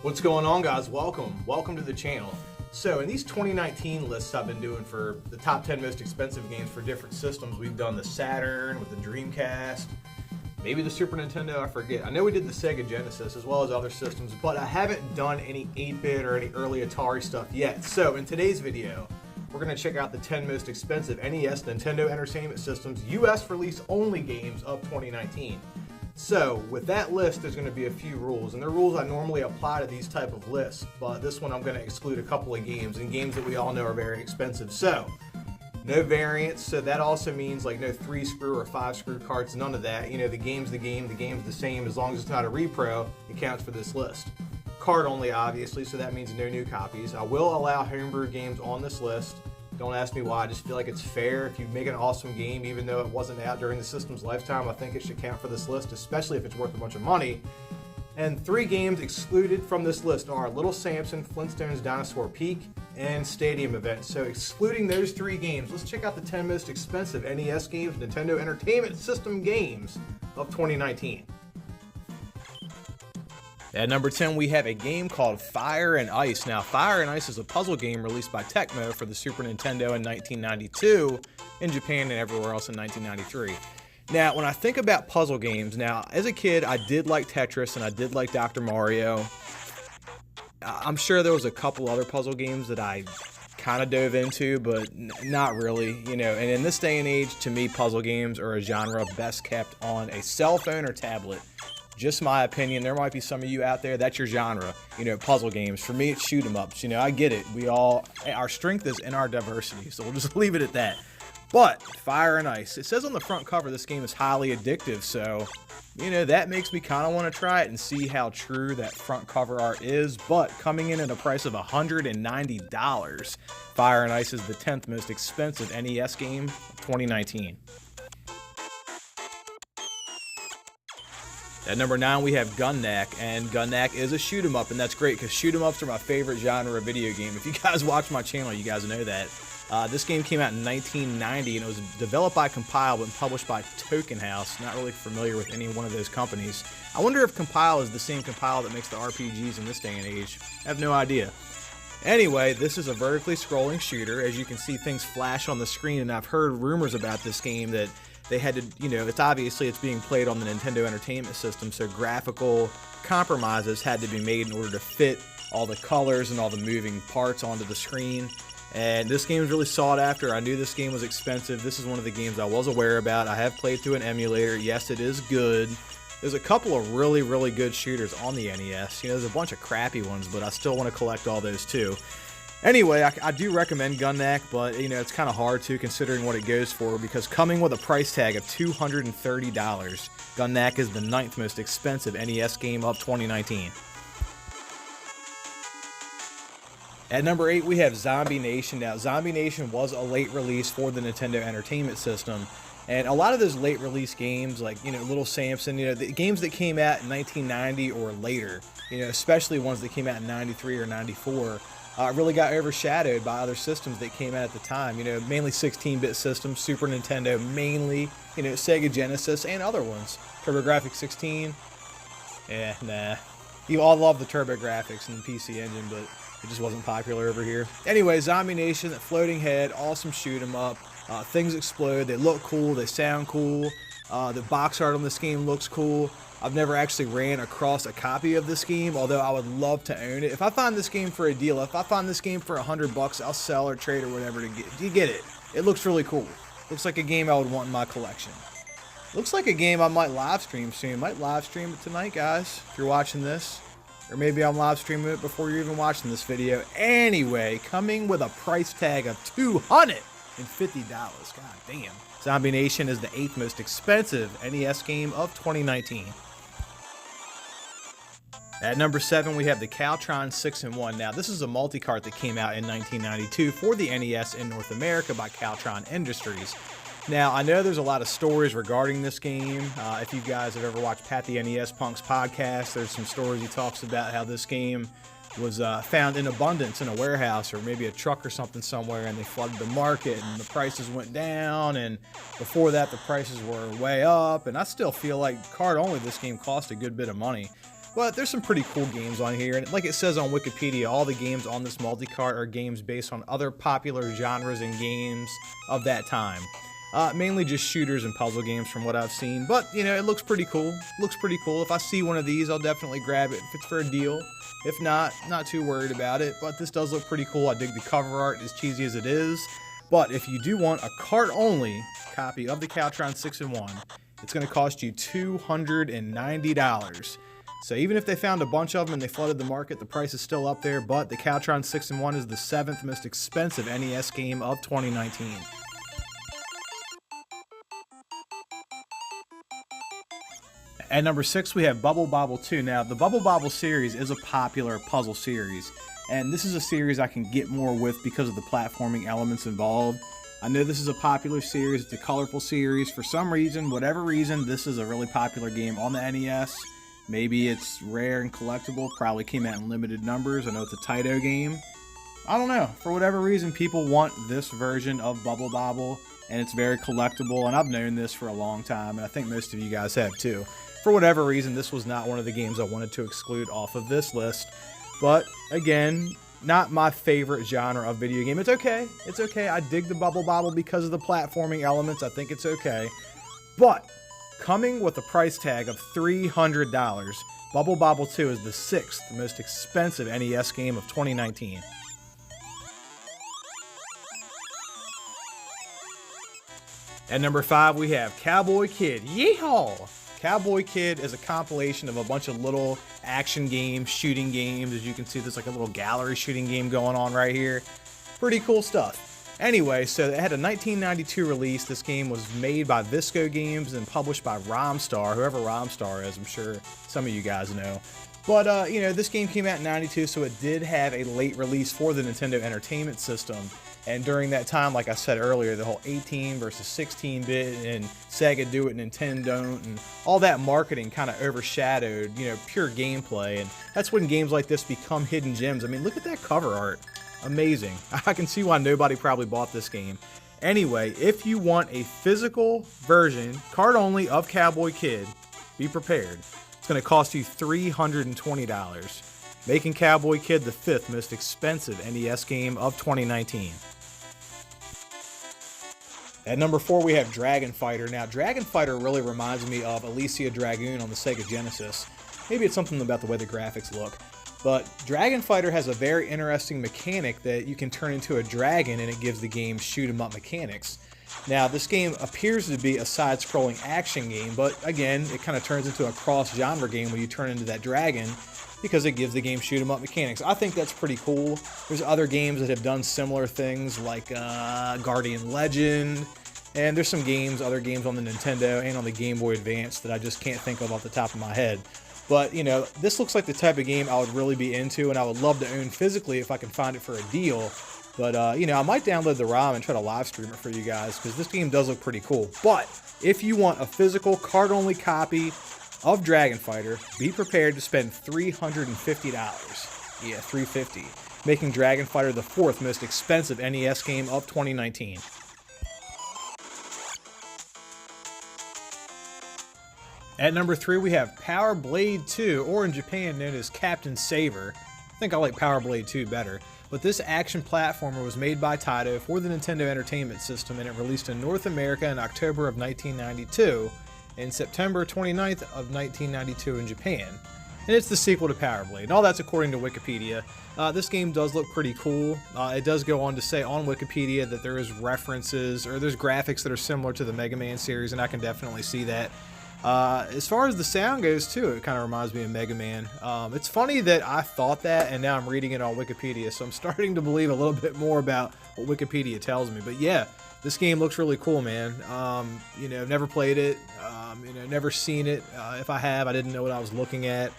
What's going on, guys? Welcome to the channel. So in these 2019 lists I've been doing for the top 10 most expensive games for different systems, we've done the Saturn with the Dreamcast, maybe the Super Nintendo, I forget. I know we did the Sega Genesis as well as other systems, but I haven't done any 8-bit or any early Atari stuff yet. So in today's video, we're going to check out the 10 most expensive NES Nintendo Entertainment Systems US release only games of 2019. So with that list, there's going to be a few rules, and they're rules I normally apply to these type of lists, but this one I'm going to exclude a couple of games, and games that we all know are very expensive. So no variants, so that also means like no 3-screw or 5-screw carts, none of that. You know, the game's the game, the game's the same. As long as it's not a repro, it counts for this list. Card only, obviously, so that means no new copies. I will allow homebrew games on this list. Don't ask me why, I just feel like it's fair. If you make an awesome game, even though it wasn't out during the system's lifetime, I think it should count for this list, especially if it's worth a bunch of money. And 3 games excluded from this list are Little Samson, Flintstones Dinosaur Peak, and Stadium Event. So excluding those 3 games, let's check out the 10 most expensive NES games, Nintendo Entertainment System games of 2019. At number 10, we have a game called Fire and Ice. Now, Fire and Ice is a puzzle game released by Tecmo for the Super Nintendo in 1992, in Japan and everywhere else in 1993. Now, when I think about puzzle games, now, as a kid, I did like Tetris and I did like Dr. Mario. I'm sure there was a couple other puzzle games that I kind of dove into, but not really, you know. And in this day and age, to me, puzzle games are a genre best kept on a cell phone or tablet. Just my opinion. There might be some of you out there, that's your genre, you know, puzzle games. For me, it's shoot 'em ups. You know, I get it. Our strength is in our diversity, so we'll just leave it at that. But Fire and Ice, it says on the front cover this game is highly addictive, so, you know, that makes me kind of want to try it and see how true that front cover art is. But coming in at a price of $190, Fire and Ice is the 10th most expensive NES game of 2019. At number 9, we have Gun Knack, and Gun Knack is a shoot 'em up, and that's great because shoot 'em ups are my favorite genre of video game. If you guys watch my channel, you guys know that. This game came out in 1990, and it was developed by Compile but published by Token House. Not really familiar with any one of those companies. I wonder if Compile is the same Compile that makes the RPGs in this day and age. I have no idea. Anyway, this is a vertically scrolling shooter. As you can see, things flash on the screen, and I've heard rumors about this game that they had to, you know, it's being played on the Nintendo Entertainment System, so graphical compromises had to be made in order to fit all the colors and all the moving parts onto the screen. And this game is really sought after. I knew this game was expensive. This is one of the games I was aware about. I have played through an emulator. Yes, it is good. There's a couple of really, really good shooters on the NES. You know, there's a bunch of crappy ones, but I still want to collect all those too. Anyway, I do recommend Gun Knack, but, you know, it's kind of hard to considering what it goes for, because coming with a price tag of $230, Gun Knack is the 9th most expensive NES game of 2019. At number 8, we have Zombie Nation. Now, Zombie Nation was a late release for the Nintendo Entertainment System, and a lot of those late release games, like, you know, Little Samson, you know, the games that came out in 1990 or later, you know, especially ones that came out in 93 or 94, really got overshadowed by other systems that came out at the time. You know, mainly 16-bit systems, Super Nintendo mainly, you know, Sega Genesis, and other ones. TurboGrafx 16, nah. You all love the TurboGrafx and the PC Engine, but it just wasn't popular over here. Anyway, Zombie Nation, that floating head, awesome shoot 'em up. Things explode, they look cool, they sound cool. The box art on this game looks cool. I've never actually ran across a copy of this game, although I would love to own it. If I find this game for a deal, if I find this game for $100, I'll sell or trade or whatever to get. You get it? It looks really cool. Looks like a game I would want in my collection. Looks like a game I might live stream soon. Might live stream it tonight, guys, if you're watching this. Or maybe I'm live streaming it before you're even watching this video. Anyway, coming with a price tag of $250. God damn. Zombie Nation is the 8th most expensive NES game of 2019. At number 7, we have the Caltron 6-in-1. Now, this is a multi-cart that came out in 1992 for the NES in North America by Caltron Industries. Now, I know there's a lot of stories regarding this game. If you guys have ever watched Pat the NES Punk's podcast, there's some stories he talks about how this game was found in abundance in a warehouse or maybe a truck or something somewhere, and they flooded the market and the prices went down, and before that the prices were way up. And I still feel like card only this game cost a good bit of money. But there's some pretty cool games on here, and like it says on Wikipedia, all the games on this multi-cart are games based on other popular genres and games of that time. Mainly just shooters and puzzle games from what I've seen, but you know, it looks pretty cool. Looks pretty cool. If I see one of these, I'll definitely grab it if it's for a deal. If not, not too worried about it, but this does look pretty cool. I dig the cover art, as cheesy as it is. But if you do want a cart-only copy of the Cowtron 6-in-1, it's going to cost you $290. So even if they found a bunch of them and they flooded the market, the price is still up there, but the Cowtron 6-in-1 is the 7th most expensive NES game of 2019. At number 6, we have Bobble 2. Now, the Bobble series is a popular puzzle series, and this is a series I can get more with because of the platforming elements involved. I know this is a popular series, it's a colorful series. For some reason, whatever reason, this is a really popular game on the NES. Maybe it's rare and collectible, probably came out in limited numbers. I know it's a Taito game. I don't know. For whatever reason, people want this version of Bobble, and it's very collectible, and I've known this for a long time, and I think most of you guys have too. For whatever reason, this was not one of the games I wanted to exclude off of this list. But again, not my favorite genre of video game. It's okay. It's okay. I dig the Bobble because of the platforming elements. I think it's okay. But coming with a price tag of $300, Bobble 2 is the 6th most expensive NES game of 2019. At number 5, we have Cowboy Kid. Yeehaw! Cowboy Kid is a compilation of a bunch of little action games, shooting games. As you can see, there's like a little gallery shooting game going on right here. Pretty cool stuff. Anyway, so it had a 1992 release. This game was made by Visco Games and published by Romstar. Whoever Romstar is, I'm sure some of you guys know. But, you know, this game came out in 92, so it did have a late release for the Nintendo Entertainment System. And during that time, like I said earlier, the whole 18 versus 16-bit and Sega do it, Nintendo don't, and all that marketing kind of overshadowed, you know, pure gameplay. And that's when games like this become hidden gems. I mean, look at that cover art. Amazing. I can see why nobody probably bought this game. Anyway, if you want a physical version, card only, of Cowboy Kid, be prepared. It's going to cost you $320, making Cowboy Kid the 5th most expensive NES game of 2019. At number 4, we have Dragon Fighter. Now, Dragon Fighter really reminds me of Alicia Dragoon on the Sega Genesis. Maybe it's something about the way the graphics look. But Dragon Fighter has a very interesting mechanic that you can turn into a dragon, and it gives the game shoot-'em-up mechanics. Now, this game appears to be a side-scrolling action game, but again, it kind of turns into a cross-genre game when you turn into that dragon, because it gives the game shoot-'em-up mechanics. I think that's pretty cool. There's other games that have done similar things, like Guardian Legend, and there's some games, other games on the Nintendo and on the Game Boy Advance that I just can't think of off the top of my head. But, you know, this looks like the type of game I would really be into, and I would love to own physically if I can find it for a deal. But, you know, I might download the ROM and try to live stream it for you guys, because this game does look pretty cool. But if you want a physical card-only copy of Dragon Fighter, be prepared to spend $350. Yeah, $350, making Dragon Fighter the 4th most expensive NES game of 2019. At number 3, we have Power Blade 2, or in Japan known as Captain Saber. I think I like Power Blade 2 better. But this action platformer was made by Taito for the Nintendo Entertainment System, and it released in North America in October of 1992 and September 29th of 1992 in Japan. And it's the sequel to Power Blade. And all that's according to Wikipedia. This game does look pretty cool. It does go on to say on Wikipedia that there is references, or there's graphics that are similar to the Mega Man series, and I can definitely see that. As far as the sound goes too, it kind of reminds me of Mega Man. It's funny that I thought that, and now I'm reading it on Wikipedia, so I'm starting to believe a little bit more about what Wikipedia tells me. But yeah, this game looks really cool, man. You know, never played it, you know, never seen it. If I have, I didn't know what I was looking at.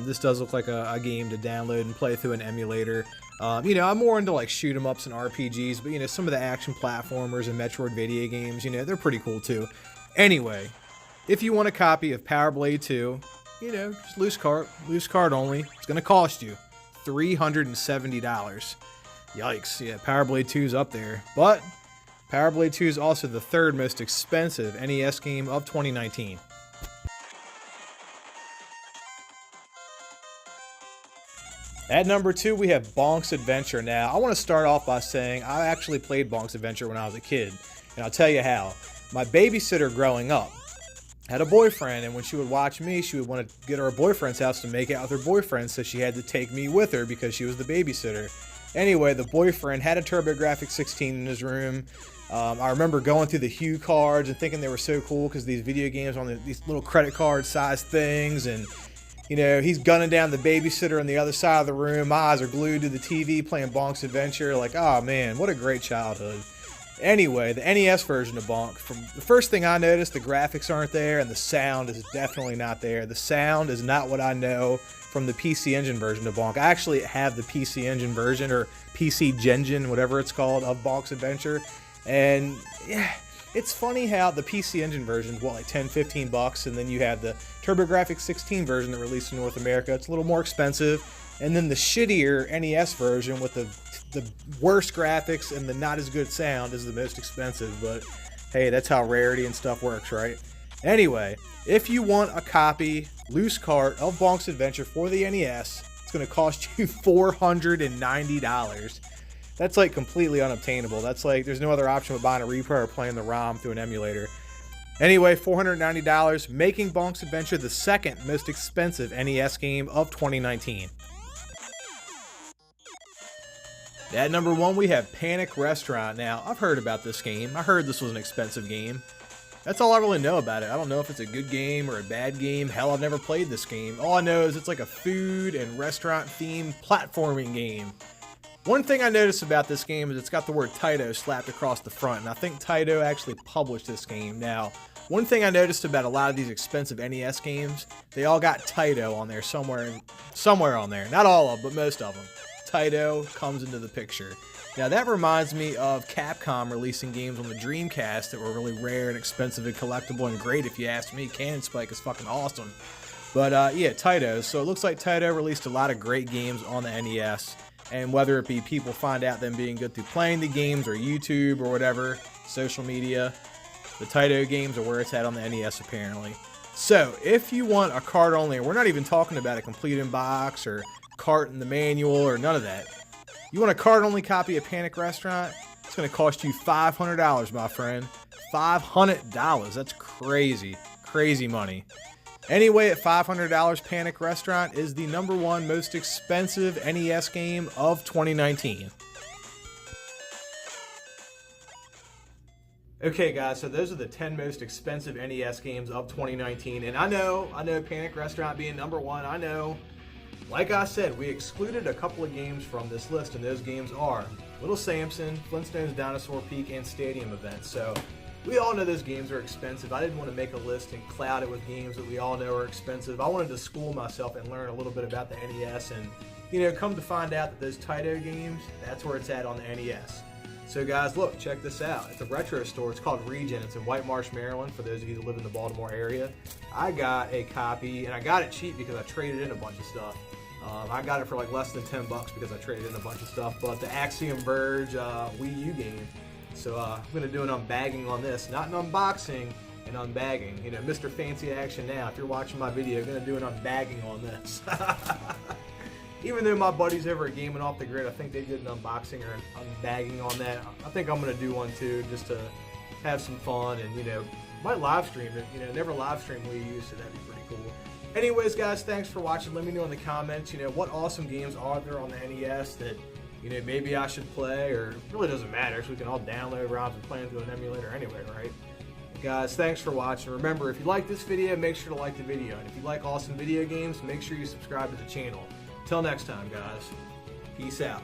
This does look like a game to download and play through an emulator. You know, I'm more into like shoot 'em ups and RPGs, but you know, some of the action platformers and Metroidvania games, you know, they're pretty cool too. Anyway, if you want a copy of Power Blade 2, you know, just loose card only. It's going to cost you $370. Yikes, yeah, Power Blade 2 is up there. But Power Blade 2 is also the 3rd most expensive NES game of 2019. At number 2, we have Bonks Adventure. Now, I want to start off by saying I actually played Bonks Adventure when I was a kid, and I'll tell you how. My babysitter growing up had a boyfriend, and when she would watch me, she would want to get to her boyfriend's house to make out with her boyfriend, so she had to take me with her because she was the babysitter. Anyway, the boyfriend had a TurboGrafx 16 in his room. I remember going through the Hue cards and thinking they were so cool because these video games on these little credit card size things, and you know, he's gunning down the babysitter on the other side of the room. My eyes are glued to the TV playing Bonks Adventure. Like, oh man, what a great childhood. Anyway, the NES version of Bonk, from the first thing I noticed, the graphics aren't there and the sound is definitely not there. The sound is not what I know from the PC Engine version of Bonk. I actually have the PC Engine version, or PC Gengen, whatever it's called, of Bonks Adventure. And yeah, it's funny how the PC Engine version is what, like 10, 15 bucks, and then you have the TurboGrafx 16 version that released in North America. It's a little more expensive. And then the shittier NES version with the worst graphics and the not as good sound is the most expensive. But hey, that's how rarity and stuff works, right? Anyway, if you want a copy, loose cart of Bonks Adventure for the NES, it's going to cost you $490. That's like completely unobtainable. That's like, there's no other option but buying a repro or playing the ROM through an emulator. Anyway, $490, making Bonks Adventure the second most expensive NES game of 2019. At number 1, we have Panic Restaurant. Now, I've heard about this game. I heard this was an expensive game. That's all I really know about it. I don't know if it's a good game or a bad game. Hell, I've never played this game. All I know is it's like a food and restaurant themed platforming game. One thing I noticed about this game is it's got the word Taito slapped across the front, and I think Taito actually published this game. Now, one thing I noticed about a lot of these expensive NES games, they all got Taito on there somewhere on there. Not all of them, but most of them. Taito comes into the picture. Now that reminds me of Capcom releasing games on the Dreamcast that were really rare and expensive and collectible and great if you ask me. Cannon Spike is fucking awesome. But yeah, Taito. So it looks like Taito released a lot of great games on the NES. And whether it be people find out them being good through playing the games or YouTube or whatever, social media, the Taito games are where it's at on the NES apparently. So if you want a card only, and we're not even talking about a complete in box or cart in the manual or none of that. You want a card only copy of Panic Restaurant? It's going to cost you $500, my friend. $500. That's crazy. Crazy money. Anyway, at $500, Panic Restaurant is the number 1 most expensive NES game of 2019. Okay guys, so those are the 10 most expensive NES games of 2019. And I know Panic Restaurant being number 1, I know. Like I said, we excluded a couple of games from this list, and those games are Little Samson, Flintstones Dinosaur Peak, and Stadium Events. So we all know those games are expensive. I didn't want to make a list and cloud it with games that we all know are expensive. I wanted to school myself and learn a little bit about the NES, and you know, come to find out that those Taito games, that's where it's at on the NES. So guys, look, check this out. It's a retro store. It's called Regen. It's in White Marsh, Maryland, for those of you that live in the Baltimore area. I got a copy, and I got it cheap because I traded in a bunch of stuff. I got it for like less than 10 bucks because I traded in a bunch of stuff. But the Axiom Verge Wii U game. So I'm going to do an unbagging on this. Not an unboxing, an unbagging. You know, Mr. Fancy Action now. If you're watching my video, I'm going to do an unbagging on this. Even though my buddies over at Gaming Off the Grid, I think they did an unboxing or an unbagging on that. I think I'm going to do one too, just to have some fun, and you know, might live stream it. You know, never live stream Wii U, so that'd be pretty cool. Anyways, guys, thanks for watching. Let me know in the comments, you know, what awesome games are there on the NES that, you know, maybe I should play, or it really doesn't matter, so we can all download ROMs and play them through an emulator anyway, right? Guys, thanks for watching. Remember, if you like this video, make sure to like the video, and if you like awesome video games, make sure you subscribe to the channel. Till next time, guys. Peace out.